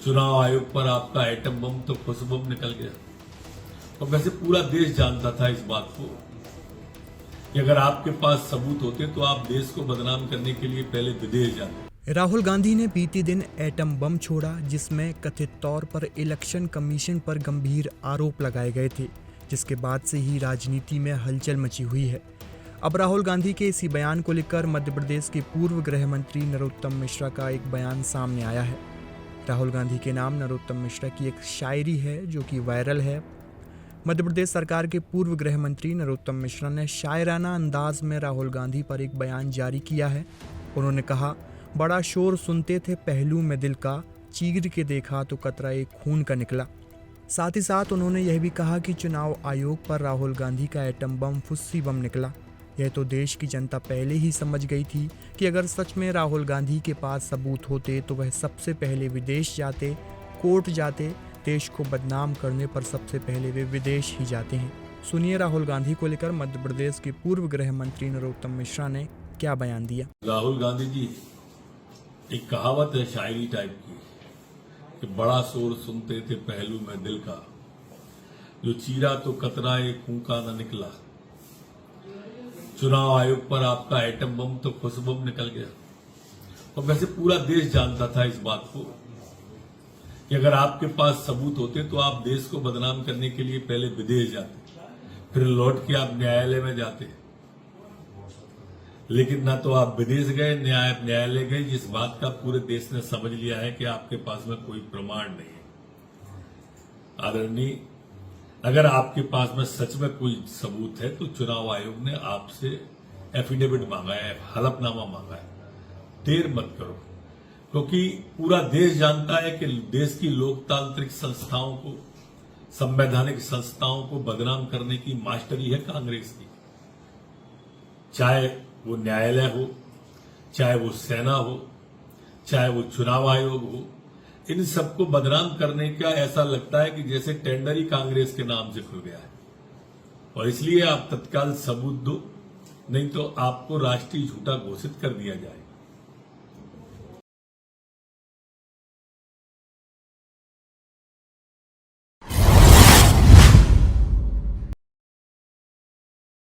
चुनाव आयोग पर आपका एटम बम तो खुश बम निकल गया। और वैसे पूरा देश जानता था इस बात को कि अगर आपके पास सबूत होते तो आप देश को बदनाम करने के लिए पहले विदेश जाते। राहुल गांधी ने बीते दिन एटम बम छोड़ा, जिसमें कथित तौर पर इलेक्शन कमीशन पर गंभीर आरोप लगाए गए थे, जिसके बाद से ही राजनीति में हलचल मची हुई है। अब राहुल गांधी के इसी बयान को लेकर मध्य प्रदेश के पूर्व गृह मंत्री नरोत्तम मिश्रा का एक बयान सामने आया है। राहुल गांधी के नाम नरोत्तम मिश्रा की एक शायरी है जो कि वायरल है। मध्य प्रदेश सरकार के पूर्व गृह मंत्री नरोत्तम मिश्रा ने शायराना अंदाज में राहुल गांधी पर एक बयान जारी किया है। उन्होंने कहा, बड़ा शोर सुनते थे पहलू में दिल का, चीर के देखा तो कतरा एक खून का निकला। साथ ही साथ उन्होंने यह भी कहा कि चुनाव आयोग पर राहुल गांधी का एटम बम फुस्सी बम निकला। यह तो देश की जनता पहले ही समझ गई थी कि अगर सच में राहुल गांधी के पास सबूत होते तो वह सबसे पहले विदेश जाते, कोर्ट जाते। देश को बदनाम करने पर सबसे पहले वे विदेश ही जाते हैं। सुनिए राहुल गांधी को लेकर मध्य प्रदेश के पूर्व गृह मंत्री नरोत्तम मिश्रा ने क्या बयान दिया। राहुल गांधी जी, एक कहावत है शायरी टाइप की कि बड़ा शोर सुनते थे पहलू में दिल का, जो चीरा तो कतरा एक खून का न निकला। चुनाव आयोग पर आपका एटम बम तो खुश बम निकल गया। और वैसे पूरा देश जानता था इस बात को कि अगर आपके पास सबूत होते तो आप देश को बदनाम करने के लिए पहले विदेश जाते, फिर लौट के आप न्यायालय में जाते। लेकिन ना तो आप विदेश गए, न्यायालय गए, जिस बात का पूरे देश ने समझ लिया है कि आपके पास में कोई प्रमाण नहीं है। आदरणीय, अगर आपके पास में सच में कोई सबूत है तो चुनाव आयोग ने आपसे एफिडेविट मांगा है, हलफनामा मांगा है। देर मत करो, क्योंकि पूरा देश जानता है कि देश की लोकतांत्रिक संस्थाओं को, संवैधानिक संस्थाओं को बदनाम करने की मास्टरी है कांग्रेस की। चाहे वो न्यायालय हो, चाहे वो सेना हो, चाहे वो चुनाव आयोग हो, इन सबको बदनाम करने का ऐसा लगता है कि जैसे टेंडर ही कांग्रेस के नाम से खुल गया है। और इसलिए आप तत्काल सबूत दो, नहीं तो आपको राष्ट्रीय झूठा घोषित कर दिया जाए।